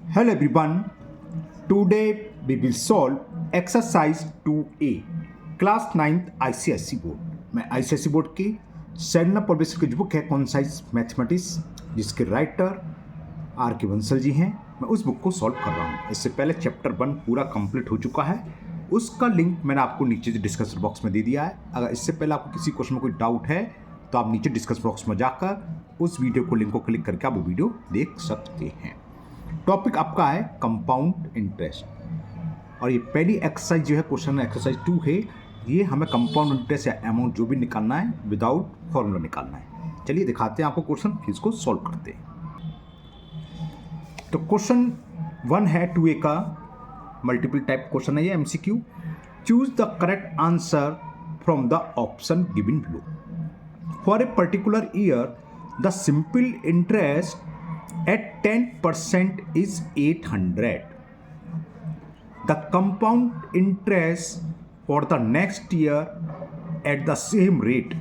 Hello everyone. Today we will solve exercise 2A class 9th ICSE board. मैं ICSE board की सैन्य professor की जो बुक है कॉन्साइज मैथमेटिक्स जिसके राइटर आर के बंसल जी हैं, मैं उस बुक को सॉल्व कर रहा हूँ। इससे पहले चैप्टर 1 पूरा कंप्लीट हो चुका है, उसका लिंक मैंने आपको नीचे डिस्कशन बॉक्स में दे दिया है। अगर इससे पहले आपको किसी क्वेश्चन में कोई डाउट है तो आप नीचे डिस्कशन बॉक्स में जाकर उस वीडियो को लिंक को क्लिक करके आप वो वीडियो देख सकते हैं। टॉपिक आपका है कंपाउंड इंटरेस्ट और ये पहली एक्सरसाइज जो है क्वेश्चन एक्सरसाइज 2 है। ये हमें कंपाउंड इंटरेस्ट या अमाउंट जो भी निकालना है विदाउट फॉर्मूला निकालना है। चलिए दिखाते हैं आपको क्वेश्चन, फिर इसको सॉल्व करते हैं। तो क्वेश्चन 1 है 2A का मल्टीपल टाइप क्वेश्चन है ये MCQ। Choose the correct answer from the option given below. For a particular year the simple interest at 10% is 800. The compound interest for the next year at the same rate,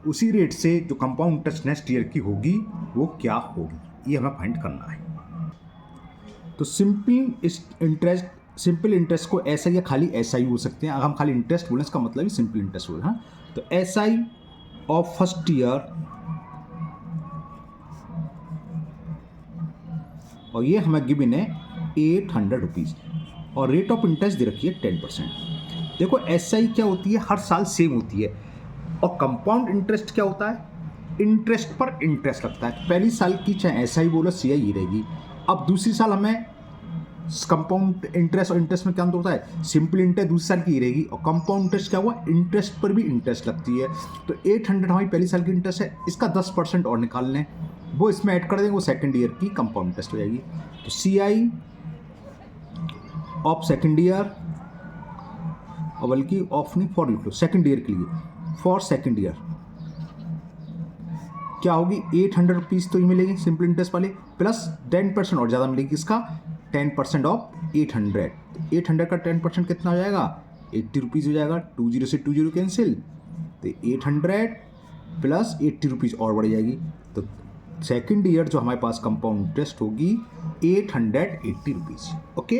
उसी rate से जो compound interest next year की होगी वो क्या होगी, ये हमें फाइंड करना है। तो सिंपल इंटरेस्ट को SI या खाली SI हो सकते हैं। अगर हम खाली इंटरेस्ट बोलें इसका मतलब ही सिंपल इंटरेस्ट हो। हाँ, तो SI ऑफ फर्स्ट ईयर और ये हमें गिवन है 800 रुपीज़ और रेट ऑफ इंटरेस्ट दे रखी है 10%। देखो SI क्या होती है, हर साल सेम होती है। और कंपाउंड इंटरेस्ट क्या होता है, इंटरेस्ट पर इंटरेस्ट लगता है। पहली साल की चाहे SI बोलो CI ही रहेगी। अब दूसरी साल हमें कंपाउंड इंटरेस्ट और इंटरेस्ट में क्या अंतर होता है, सिंपल इंटरेस्ट दूसरी साल की ही रहेगी और कंपाउंड इंटरेस्ट क्या हुआ, इंटरेस्ट पर भी इंटरेस्ट लगती है। तो 800 हमारी पहली साल की इंटरेस्ट है, इसका 10% और निकाल लें, वो इसमें ऐड कर देंगे, वो सेकंड ईयर की कंपाउंड इंटरेस्ट हो जाएगी। तो CI ऑफ सेकंड ईयर और बल्कि ऑफ नहीं फॉर लिख लो, सेकंड ईयर के लिए फॉर सेकंड ईयर क्या होगी 800 रुपीज़ तो ये मिलेगी सिंपल इंटरेस्ट वाले, प्लस 10% और ज़्यादा मिलेगी इसका 10% ऑफ 800। 800 का 10% कितना हो जाएगा, 80 रुपीज़ हो जाएगा। 20 से 20 कैंसिल, तो 800 प्लस 80 रुपीज़ और बढ़ जाएगी। तो सेकेंड ईयर जो हमारे पास कंपाउंड इंटरेस्ट होगी 880 रुपीज़। ओके,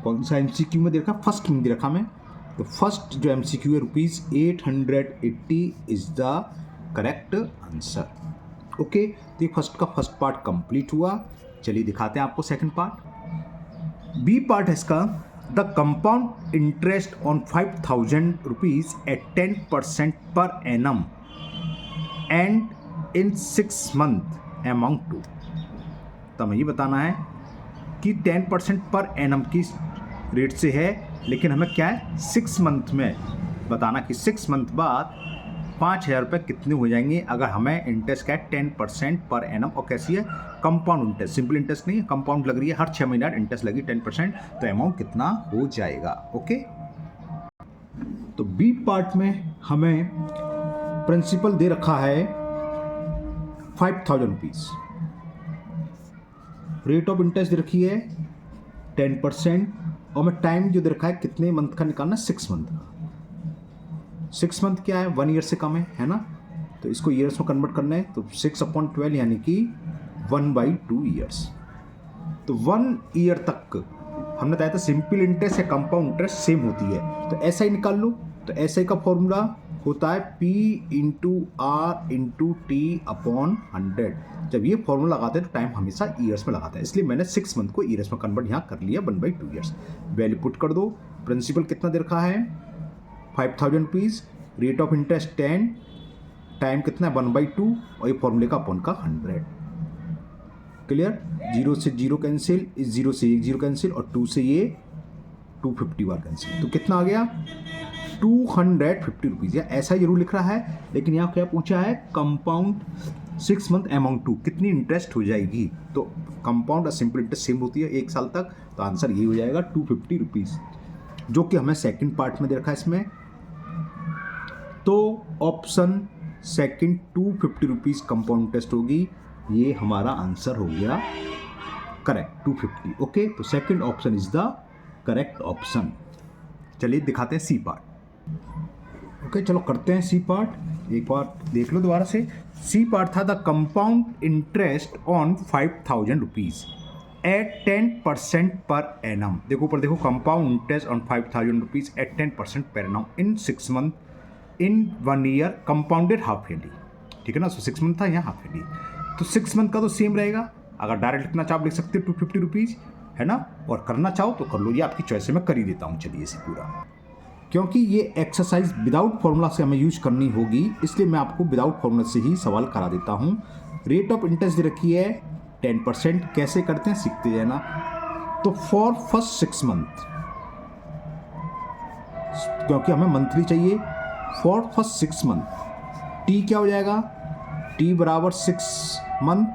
कौन सा MCQ में दे रखा, फर्स्ट में दे रखा मैं। तो फर्स्ट जो MCQ है rupees 880 is the correct answer. Okay, तो ये फर्स्ट का फर्स्ट पार्ट कंप्लीट हुआ। चलिए दिखाते हैं आपको सेकंड पार्ट। बी पार्ट है इसका, the compound interest on 5000 rupees at 10% per annum and in 6 month amount to. तो हमें ये बताना है कि 10% पर एनम की रेट से है, लेकिन हमें क्या है 6 मंथ में बताना कि 6 मंथ बाद 5000 रुपये कितने हो जाएंगे अगर हमें इंटरेस्ट क्या है 10% पर एनम। और कैसी है, कंपाउंड इंटरेस्ट, सिंपल इंटरेस्ट नहीं है, कंपाउंड लग रही है, हर 6 महीना इंटरेस्ट लगी 10%, तो अमाउंट कितना हो जाएगा। ओके, तो बी पार्ट में हमें प्रिंसिपल दे रखा है 5000 रुपीज़, रेट ऑफ इंटरेस्ट दे रखी है 10% और मैं टाइम जो दे रखा है कितने मंथ का निकालना, 6 मंथ का। 6 मंथ क्या है, 1 ईयर से कम है ना, तो इसको ईयर्स में कन्वर्ट करना है। तो 6/12 यानी कि 1/2 ईयर्स। तो 1 ईयर तक हमने बताया था सिंपल इंटरेस्ट या कंपाउंड इंटरेस्ट सेम होती है। तो SI निकाल लो। तो SI का फॉर्मूला होता है P × R × T/100। जब ये फॉर्मूला लगाते हैं तो टाइम हमेशा ईयर्स में लगाता है, इसलिए मैंने 6 मंथ को ईयर्स में कन्वर्ट यहाँ कर लिया 1/2 ईयर्स। वैल्यू पुट कर दो। प्रिंसिपल कितना दे रखा है 5000 rupees, rate of interest 10, time कितना है 1/2 और ये फॉर्मूले का अपॉन का 100। क्लियर, 0 से 0 कैंसिल, इस 0 से 1 0 कैंसिल और 2 से ये 250 बार कैंसिल। तो कितना आ गया 250 रुपीज़। या ऐसा जरूर लिख रहा है, लेकिन यहाँ क्या पूछा है कंपाउंड 6 मंथ अमाउंट टू, कितनी इंटरेस्ट हो जाएगी। तो कंपाउंड और सिंपल इंटरेस्ट सेम होती है 1 साल तक, तो आंसर ये हो जाएगा 250 रुपीज़, जो कि हमें सेकंड पार्ट में दे रखा है इसमें। तो option second 250 rupees compound interest होगी, ये हमारा आंसर हो गया करेक्ट 250। ओके, तो second option is the correct option. चलिए दिखाते हैं सी पार्ट। ओके, चलो करते हैं सी पार्ट। एक बार देख लो दोबारा से। सी पार्ट था the compound interest on 5000 rupees at 10% per annum. देखो ऊपर देखो, compound interest on 5,000 rupees at 10% per annum in 6 month in 1 year compounded half yearly. ठीक है ना, सो 6 मंथ था, यहाँ हाफ ईयरली, तो 6 मंथ का तो सेम रहेगा। अगर डायरेक्ट लिखना चाहो लिख सकते हो 250 रुपीज़, है ना, और करना चाहो तो कर लो, ये आपकी चॉइस है, मैं कर ही देता हूँ। चलिए इसे पूरा, क्योंकि ये एक्सरसाइज विदाउट फॉर्मूला से हमें यूज करनी होगी, इसलिए मैं आपको विदाउट फॉर्मूला से ही सवाल करा देता हूँ। रेट ऑफ इंटरेस्ट रखी है 10%, कैसे करते हैं सीखते जाना। तो फॉर फर्स्ट 6 मंथ, क्योंकि हमें मंथली चाहिए, फॉर फर्स्ट 6 मंथ टी क्या हो जाएगा, टी बराबर 6 मंथ,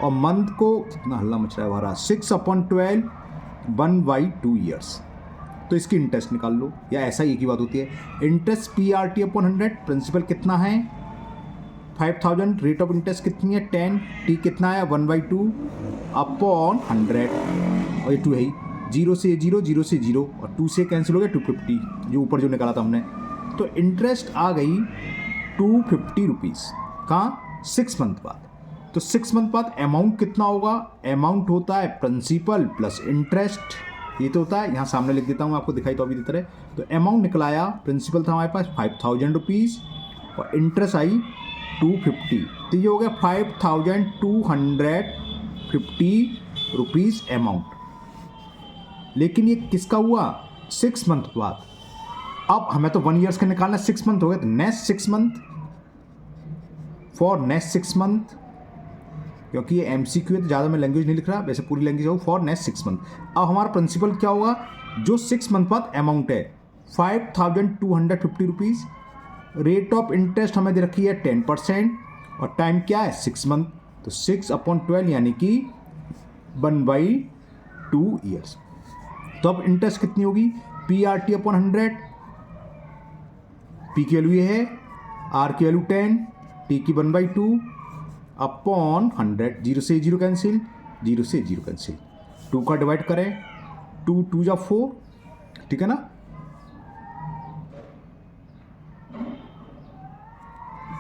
और मंथ को कितना हल्ला मच रहा है हमारा, 6/12 1/2 ईयर्स। तो इसकी इंटरेस्ट निकाल लो, या ऐसा ही एक ही बात होती है। इंटरेस्ट PRT/100, प्रिंसिपल कितना है 5,000, रेट ऑफ इंटरेस्ट कितनी है 10, टी कितना है 1/2 अपॉन 100, और ये 2 है ही, 0 से 0, 0 से 0, और 2 से कैंसिल हो गया 250, जो ऊपर जो निकाला था हमने। तो इंटरेस्ट आ गई 250 रुपीज़, कहाँ 6 मंथ बाद। तो 6 मंथ बाद अमाउंट कितना होगा, अमाउंट होता है प्रिंसिपल प्लस इंटरेस्ट, ये तो होता है, यहाँ सामने लिख देता हूँ आपको, दिखाई तो अभी देता रहे। तो अमाउंट निकलाया, प्रिंसिपल था हमारे पास 5,000 रुपीज़, और इंटरेस्ट आई 250, तो ये हो गया 5,250 रुपीज़ अमाउंट। लेकिन ये किसका हुआ 6 मंथ बाद। अब हमें तो 1 ईयर्स का निकालना, 6 मंथ हो गए, तो next 6 month, for next 6 month, क्योंकि ये MCQ है तो ज़्यादा मैं लैंग्वेज नहीं लिख रहा, वैसे पूरी लैंग्वेज हो, फॉर नेक्स्ट 6 मंथ। अब हमारा प्रिंसिपल क्या होगा, जो 6 मंथ बाद अमाउंट है 5,250 रुपीज़, रेट ऑफ इंटरेस्ट हमें दे रखी है 10%, और टाइम क्या है 6 मंथ, तो 6/12 यानी कि 1/2 ईयर्स। तो अब इंटरेस्ट कितनी होगी, PRT/100, P की वैल्यू ये है, R की वैल्यू 10, T की 1/2 अपॉन 100, 0 से 0 कैंसिल, 0 से 0 कैंसिल, 2 का डिवाइड करें, 2 2 जा 4, ठीक है ना,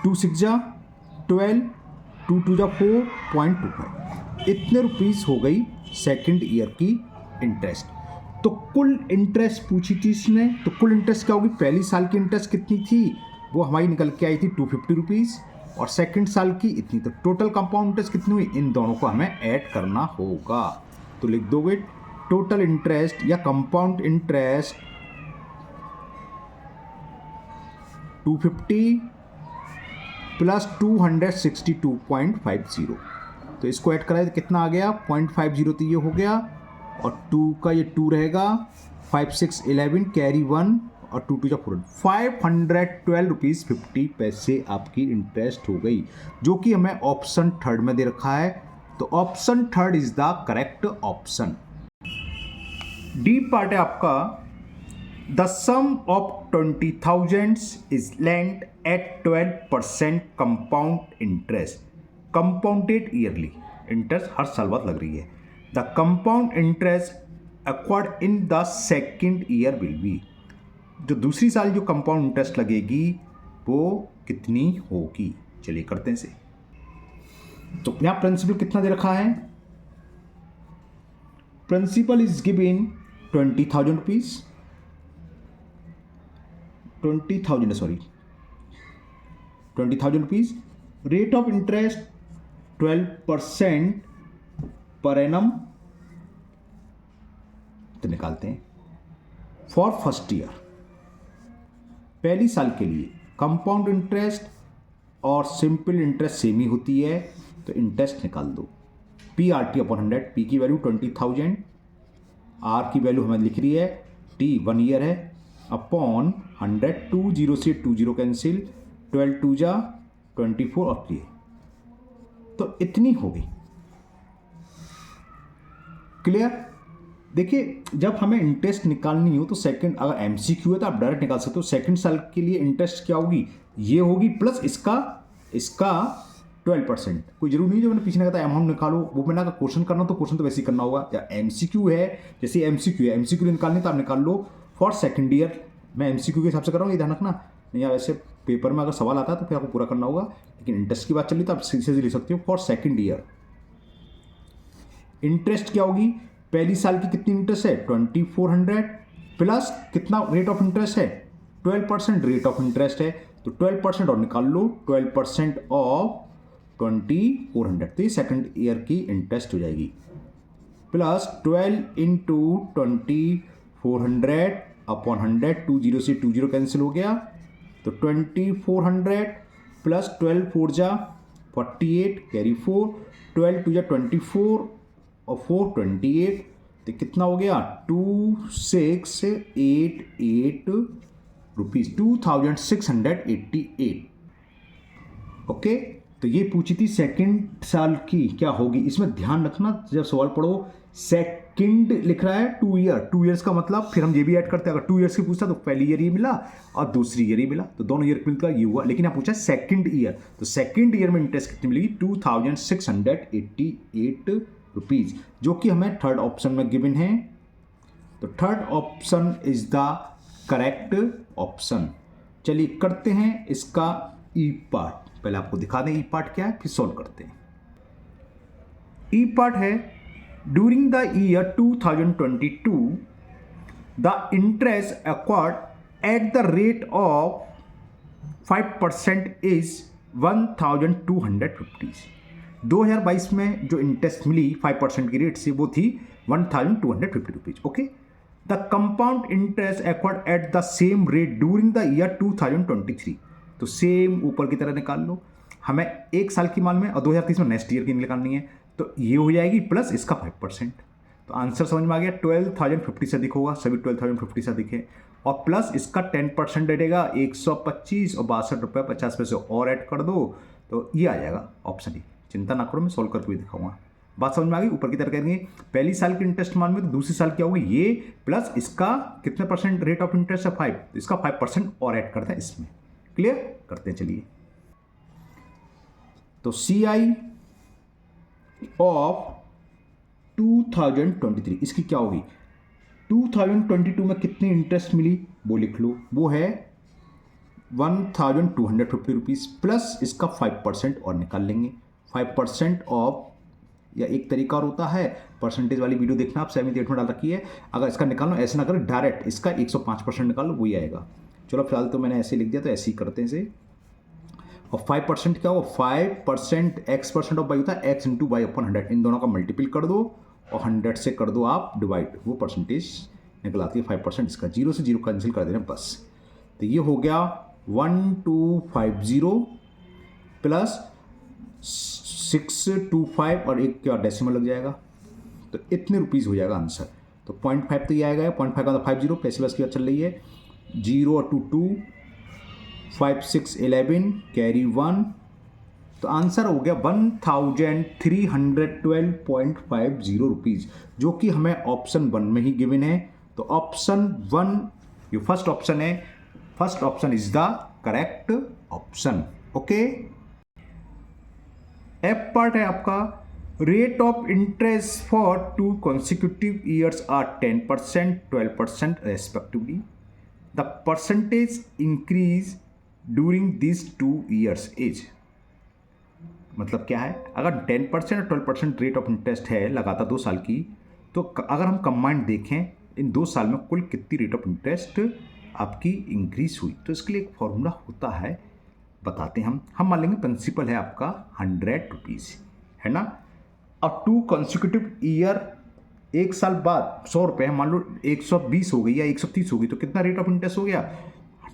2 6 जा 12, 2 2 जा 4.25, इतने रुपीस हो गई सेकंड ईयर की इंटरेस्ट। तो कुल इंटरेस्ट पूछी थी इसने, तो कुल इंटरेस्ट क्या होगी, पहली साल की इंटरेस्ट कितनी थी, वो हमारी निकल के आई थी 250 रुपीज़, और सेकंड साल की इतनी। तो टोटल कंपाउंड इंटरेस्ट कितनी हुई, इन दोनों को हमें ऐड करना होगा। तो लिख दोगे टोटल इंटरेस्ट या कंपाउंड इंटरेस्ट 250 प्लस 262.50, तो इसको ऐड कराए तो कितना आ गया 0.50, तो ये हो गया, और 2 का ये 2 रहेगा, 5 6 11 कैरी 1, और 2 2 जा 4, 512 रुपीज़ 50 पैसे आपकी इंटरेस्ट हो गई, जो कि हमें ऑप्शन थर्ड में दे रखा है। तो option third is the correct option. D part है आपका, the sum of 20,000 is lent at 12% compound interest, compounded yearly, interest हर साल बाद लग रही है। The compound interest acquired in the second year will be, जो दूसरी साल जो कंपाउंड इंटरेस्ट लगेगी वो कितनी होगी। चलिए करते हैं इसे। तो यहाँ प्रिंसिपल कितना दे रखा है, principal is given 20,000 rupees, 20,000 rupees, rate of interest 12% per annum, तो निकालते हैं। फॉर फर्स्ट ईयर, पहली साल के लिए कंपाउंड इंटरेस्ट और सिंपल इंटरेस्ट सेम ही होती है, तो इंटरेस्ट निकाल दो। PRT/100, P की वैल्यू 20,000, R की वैल्यू हमें लिख रही है, T 1 ईयर है, अपॉन 100, 2 0 से 2 0 कैंसिल, 12 2 जा 24 और 3, तो इतनी होगी। क्लियर। देखिए जब हमें इंटरेस्ट निकालनी हो तो सेकंड, अगर MCQ है तो आप डायरेक्ट निकाल सकते हो। सेकंड साल के लिए इंटरेस्ट क्या होगी, ये होगी प्लस इसका 12%। कोई जरूरी नहीं जो मैंने पीछे कहा था अमाउंट निकालो, वो मैंने अगर क्वेश्चन करना तो क्वेश्चन तो वैसे ही करना होगा। या MCQ है, जैसे MCQ है, MCQ निकालनी तो आप निकाल लो फॉर सेकंड ईयर। मैं MCQ के हिसाब से कर रहा हूँ, ये ध्यान रखना। या वैसे पेपर में अगर सवाल आता है तो फिर आपको पूरा करना होगा, लेकिन इंटरेस्ट की बात चल रही तो आप सीधे सीधे लिख सकते हो फॉर सेकंड ईयर। इंटरेस्ट क्या होगी, पहली साल की कितनी इंटरेस्ट है 2400 प्लस कितना रेट ऑफ इंटरेस्ट है 12% रेट ऑफ इंटरेस्ट है, तो 12% और निकाल लो, 12% ऑफ 2400, तो ये सेकंड ईयर की इंटरेस्ट हो जाएगी, प्लस 12 इंटू 2400 अपॉन 100, 20 से 20 कैंसिल हो गया, तो 2400 प्लस 12 4 जा 48 कैरी 4, 12 2 जा 24 और 4 28, तो कितना हो गया 2688 रुपीज़, 2688। ओके, तो ये पूछी थी सेकंड साल की क्या होगी। इसमें ध्यान रखना जब सवाल पढ़ो सेकंड लिख रहा है 2 ईयर, 2 ईयर्स का मतलब फिर हम ये भी ऐड करते हैं, अगर 2 ईयर्स की पूछता तो पहली ईयर ये मिला और दूसरी ईयर ही मिला, तो दोनों ईयर मिलकर ये हुआ, लेकिन यहाँ पूछा सेकंड ईयर, तो सेकंड ईयर में इंटरेस्ट कितनी मिलेगी 2688 रुपीज़, जो कि हमें थर्ड ऑप्शन में गिवन है, तो third option is the correct option. चलिए करते हैं इसका ई पार्ट, पहले आपको दिखा दें ई पार्ट क्या है, फिर सॉल्व करते हैं। ई पार्ट है during the year 2022 the interest acquired at the rate of 5% is 1250। 2022 में जो इंटरेस्ट मिली 5% की रेट से वो थी 1250 rupees. Okay, the compound interest acquired at the same rate during the year 2023, तो सेम ऊपर की तरह निकाल लो, हमें एक साल की मालूम है और 2030 में नेक्स्ट ईयर की निकालनी है, तो ये हो जाएगी प्लस इसका 5%, तो आंसर समझ में आ गया 12,050 से अधिक होगा, सभी 12,050 से अधिक है, और प्लस इसका 10% रहेगा 125 और 62 रुपये 50 पैसे और ऐड कर दो, तो ये आ जाएगा ऑप्शन ई। चिंता ना करो, मैं सॉल्व करके भी दिखाऊंगा। बात समझ में आ गई, ऊपर की तरह करेंगे पहली साल की इंटरेस्ट मान में, तो दूसरी साल क्या होगी ये प्लस इसका कितने परसेंट रेट ऑफ इंटरेस्ट है 5, तो इसका 5% और ऐड करते हैं इसमें। क्लियर करते हैं, चलिए। तो CI ऑफ 2023 इसकी क्या होगी, 2022 में कितनी इंटरेस्ट मिली वो लिख लो, वो है 1250 रुपीज़ प्लस इसका 5% और निकाल लेंगे। 5% ऑफ, या एक तरीका और होता है, परसेंटेज वाली वीडियो देखना आप 7th 8th में डाल रखी है, अगर इसका निकालना ऐसे ना करें डायरेक्ट, इसका 105% निकाल लो वही आएगा। चलो फिलहाल तो मैंने ऐसे लिख दिया, तो ऐसे ही करते हैं इसे। और 5% क्या होगा, 5% x% ऑफ वाई होता है x इंटू वाई अपॉन 100, इन दोनों का मल्टीपल कर दो और 100 से कर दो आप डिवाइड, वो परसेंटेज निकल आती है 5%। इसका 0 से 0 कैंसिल कर देना बस, तो ये हो गया 1250 प्लस 625 और एक क्या डेसिमल लग जाएगा, तो इतने रुपीज़ हो जाएगा आंसर। तो 0.5 तो ये आएगा, 0.5 का 50 प्लस प्लस की चल रही है, 0 और 2 2 5 6 11 कैरी 1, तो आंसर हो गया 1312.50 रुपीज़, जो कि हमें ऑप्शन 1 में ही गिवन है। तो ऑप्शन 1 जो फर्स्ट ऑप्शन है, first option is the correct option. Okay, F part है आपका, rate of interest for 2 consecutive years are 10%, 12% respectively. The percentage increase during these 2 years is, मतलब क्या है, अगर 10% और 12% रेट ऑफ इंटरेस्ट है लगातार 2 साल की, तो अगर हम कंबाइंड देखें इन 2 साल में कुल कितनी रेट ऑफ इंटरेस्ट आपकी इंक्रीज हुई, तो इसके लिए एक फॉर्मूला होता है, बताते हैं हम मान लेंगे प्रिंसिपल है आपका 100 रुपीज़ है ना, और 2 consecutive ईयर, एक साल बाद 100 रुपये है, मान लो 120 हो गई या 130 हो गई, तो कितना रेट ऑफ इंटरेस्ट हो गया,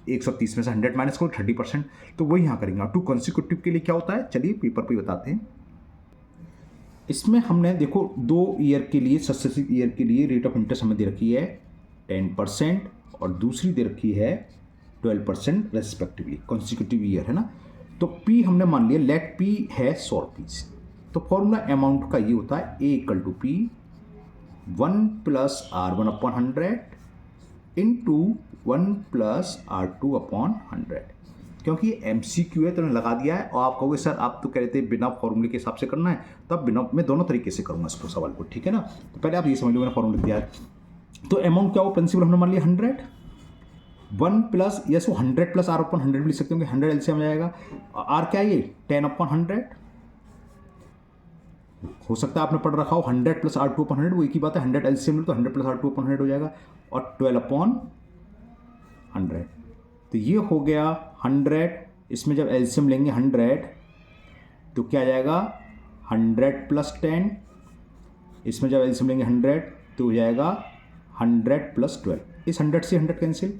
130 में से 100 माइनस करो 30%, तो वही यहाँ करेंगे। और 2 consecutive के लिए क्या होता है, चलिए पेपर पे बताते हैं। इसमें हमने देखो 2 ईयर के लिए, सक्सेसिव ईयर के लिए रेट ऑफ इंटरेस्ट हमें दे रखी है 10% और दूसरी दे रखी है 12% रेस्पेक्टिवली, कॉन्सिक्यूटिव ईयर है ना। तो P हमने मान लिया, लेट P है 100 रुपीज़, तो फॉर्मूला अमाउंट का ये होता है A equal to P 1 plus R1 upon 100 into 1 plus R2 upon 100। क्योंकि ये MCQ है तो मैंने लगा दिया है, और आप कहोगे सर आप तो कह रहे थे बिना फॉर्मूले के हिसाब से करना है, तो अब बिना, मैं दोनों तरीके से करूँगा इसको सवाल को, ठीक है ना। तो पहले आप ये समझ लो, मैंने फॉर्मूला दिया है, तो अमाउंट क्या हो, प्रिंसिपल हमने मान लिया 100, 1 प्लस, यस वो 100 प्लस R अपॉन 100 भी लिख सकते होंगे, 100 LCM आ जाएगा, R क्या है ये 10 अपॉन 100, हो सकता है आपने पढ़ रखा हो 100 प्लस R2 अपॉन 100, वो एक ही बात है, 100 एलसीएम ले तो 100 प्लस R2 अपॉन 100 हो जाएगा और 12 अपॉन 100। तो ये हो गया 100, इसमें जब एलसीएम लेंगे 100 तो क्या आ जाएगा 100 प्लस 10, इसमें जब एलसीएम लेंगे 100 तो हो जाएगा 100 प्लस 12, इस 100 से 100 कैंसिल,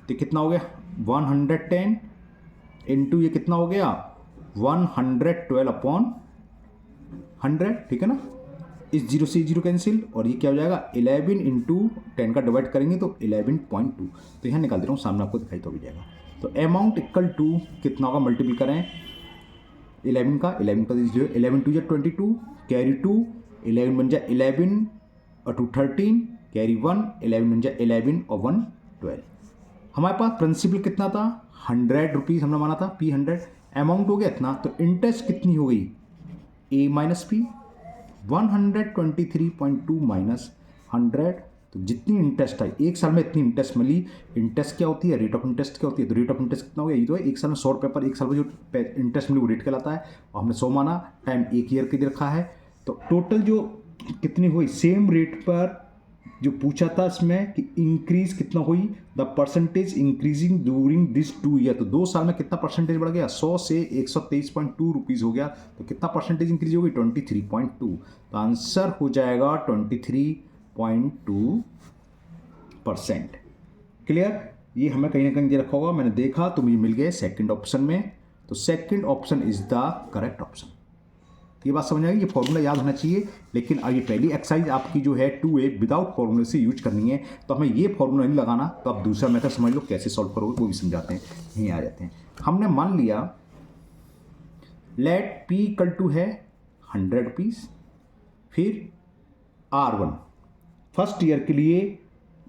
तो कितना हो गया 110 इंटू ये कितना हो गया 112 अपॉन 100, ठीक है ना। इस जीरो से जीरो कैंसिल और ये क्या हो जाएगा 11 इंटू 10 का डिवाइड करेंगे तो 11.2, तो यहाँ निकाल दे रहा हूँ, सामने आपको दिखाई तो भी जाएगा। तो अमाउंट इक्वल टू कितना होगा, मल्टीपल करें 11 का 11 टू 22, कैरी 2, 11 बन जाए 11 और 2 13, कैरी 1, 11 बन जाए 11 और 1 12। हमारे पास प्रिंसिपल कितना था 100 रुपीज़ हमने माना था, P100, अमाउंट हो गया इतना, तो इंटरेस्ट कितनी हो गई A माइनस P, 123.2 माइनस 100, तो जितनी इंटरेस्ट आई एक साल में इतनी इंटरेस्ट मिली। इंटरेस्ट क्या होती है, रेट ऑफ इंटरेस्ट क्या होती है, तो रेट ऑफ इंटरेस्ट कितना हो गया, ये तो है एक साल में 100 रुपये पर एक साल में जो इंटरेस्ट मिली वो रेट कहलाता है, और हमने 100 माना, टाइम एक ईयर के लिए रखा है, तो टोटल जो कितनी हुई सेम रेट पर जो पूछा था इसमें कि इंक्रीज कितना हुई, the percentage increasing during this 2 year, तो 2 साल में कितना परसेंटेज बढ़ गया 100 से 123.2 रुपीज़ हो गया, तो कितना परसेंटेज इंक्रीज हो गई 23.2, तो आंसर हो जाएगा 23.2%। क्लियर, ये हमें कहीं ना कहीं दे रखा होगा, मैंने देखा तो मुझे मिल गए सेकंड ऑप्शन में, तो second option is the correct option. ये बात समझ आएगी, ये फॉर्मूला याद होना चाहिए, लेकिन अब ये पहली एक्सरसाइज आपकी जो है 2A विदाउट फॉर्मूले से यूज करनी है, तो हमें ये फॉर्मूला नहीं लगाना, तो आप दूसरा मेथड समझ लो कैसे सॉल्व करोगे वो भी समझाते हैं, यहीं आ जाते हैं। हमने मान लिया लेट P इक्वल टू है 100 रुपीज़, फिर R1 फर्स्ट ईयर के लिए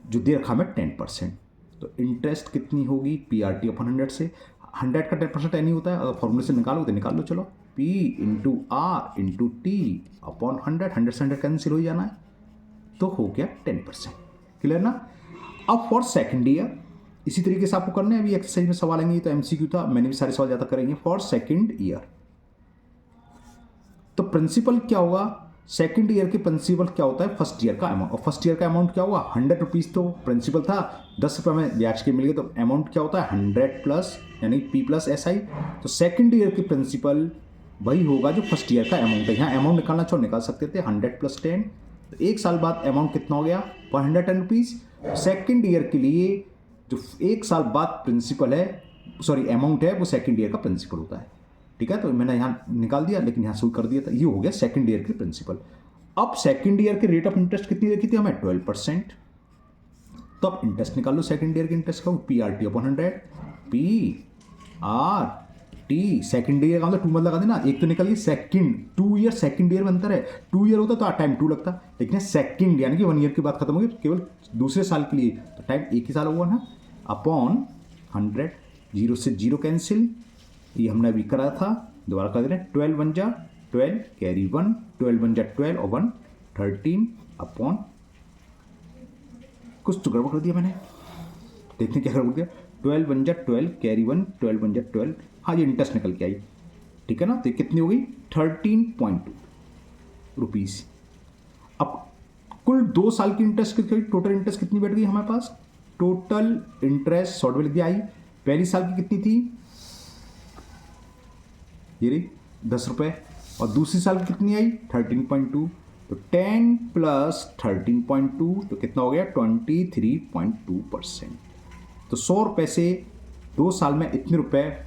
जो दे रखा हमें 10%, तो इंटरेस्ट कितनी होगी PRT अपॉन 100 से, 100 का 10% नहीं होता है, अगर फॉर्मूले से निकालो तो निकाल लो, चलो P into R into T upon 100, 100 से 100 कैंसिल हो जाना है, तो हो गया 10%। क्लियर ना। अब फॉर सेकेंड ईयर इसी तरीके से आपको करना है, अभी एक्सरसाइज में सवाल आएंगे, तो MCQ था, मैंने भी सारे सवाल ज़्यादा करेंगे। फॉर सेकेंड ईयर तो प्रिंसिपल क्या होगा, सेकेंड ईयर के प्रिंसिपल क्या होता है फर्स्ट ईयर का अमाउंट, और फर्स्ट ईयर का अमाउंट क्या होगा 100 रुपीज़, तो प्रिंसिपल था 10 रुपये में ब्याज के मिल गए, तो अमाउंट क्या होता है 100 प्लस यानी P प्लस SI, तो सेकेंड ईयर के प्रिंसिपल वही होगा जो फर्स्ट ईयर का अमाउंट है। यहाँ अमाउंट निकालना चाहो निकाल सकते थे 100 प्लस 10, तो एक साल बाद अमाउंट कितना हो गया 110 रुपीज़। सेकेंड ईयर के लिए जो एक साल बाद प्रिंसिपल है सॉरी अमाउंट है वो सेकेंड ईयर का प्रिंसिपल होता है, ठीक है। तो मैंने यहाँ निकाल दिया, लेकिन यहाँ शुरू कर दिया था, ये हो गया सेकेंड ईयर के प्रिंसिपल। अब सेकेंड ईयर के रेट ऑफ इंटरेस्ट कितनी रखी थी हमें 12%, तो अब इंटरेस्ट निकाल लो सेकेंड ईयर के इंटरेस्ट का, PRT upon 100, PRT second year का मतलब 2 मत लगा देना, एक तो निकल गई सेकेंड, 2 ईयर सेकेंड ईयर में अंतर है, 2 ईयर होता तो टाइम 2 लगता, लेकिन सेकेंड यानी कि 1 ईयर की बात खत्म होगी, केवल दूसरे साल के लिए तो टाइम एक ही साल हुआ ना, अपॉन 100, जीरो से जीरो कैंसिल, ये हमने अभी करा था, दोबारा कर दे रहे हैं, 12 बन जा 12 कैरी 1, 12 बन जा 12 और 1 13 अपॉन, कुछ तो गड़बड़ कर दिया मैंने, देखते क्या गड़बड़ दिया, 12 बन जा 12 कैरी 1, 12 बन जा 12, हाँ ये इंटरेस्ट निकल के आई, ठीक है ना। तो कितनी हो गई 13.2 रुपीज़। अब कुल 2 साल की इंटरेस्ट कितनी, टोटल इंटरेस्ट कितनी बैठ गई हमारे पास, टोटल इंटरेस्ट 100 लिख दिया आई, पहली साल की कितनी थी ये रही 10 रुपये, और दूसरी साल की कितनी आई 13.2, तो 10 प्लस 13.2 तो कितना हो गया 23.2%। तो 100 रुपये से 2 साल में इतने रुपए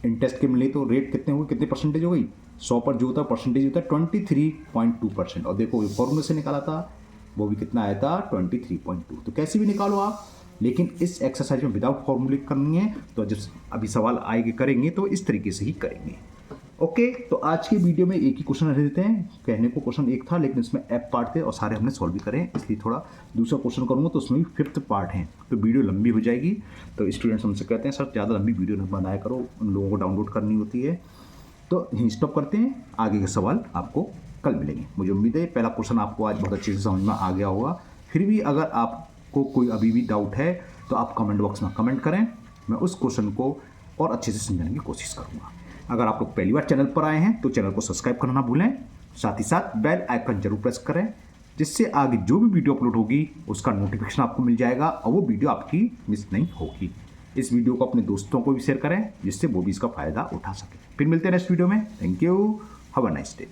इंटरेस्ट के मिले, तो रेट कितने हुए, कितने परसेंटेज हो गई, 100 पर जो होता है परसेंटेज होता है 23.2%, और देखो फॉर्मूले से निकाला था वो भी कितना आया था 23.2। तो कैसे भी निकालो आप, लेकिन इस एक्सरसाइज में विदाउट फॉर्मूले करनी है, तो जब अभी सवाल आएंगे करेंगे तो इस तरीके से ही करेंगे। ओके, तो आज की वीडियो में एक ही क्वेश्चन रह देते हैं, कहने को क्वेश्चन एक था लेकिन इसमें एफ पार्ट थे और सारे हमने सॉल्व भी करें, इसलिए थोड़ा दूसरा क्वेश्चन करूँगा तो उसमें भी 5th पार्ट है, तो वीडियो लंबी हो जाएगी। तो स्टूडेंट्स हमसे कहते हैं सर ज़्यादा लंबी वीडियो न बनाया करो, उन लोगों को डाउनलोड करनी होती है, तो यहीं स्टॉप करते हैं, आगे के सवाल आपको कल मिलेंगे। मुझे उम्मीद है पहला क्वेश्चन आपको आज बहुत अच्छे से समझ में आ गया होगा। फिर भी अगर आपको कोई अभी भी डाउट है तो आप कमेंट बॉक्स में कमेंट करें, मैं उस क्वेश्चन को और अच्छे से समझाने की कोशिश करूँगा। अगर आप लोग पहली बार चैनल पर आए हैं तो चैनल को सब्सक्राइब करना ना भूलें, साथ ही साथ बेल आइकन जरूर प्रेस करें, जिससे आगे जो भी वीडियो अपलोड होगी उसका नोटिफिकेशन आपको मिल जाएगा और वो वीडियो आपकी मिस नहीं होगी। इस वीडियो को अपने दोस्तों को भी शेयर करें, जिससे वो भी इसका फ़ायदा उठा सके। फिर मिलते हैं नेक्स्ट वीडियो में। Thank you, have a nice day.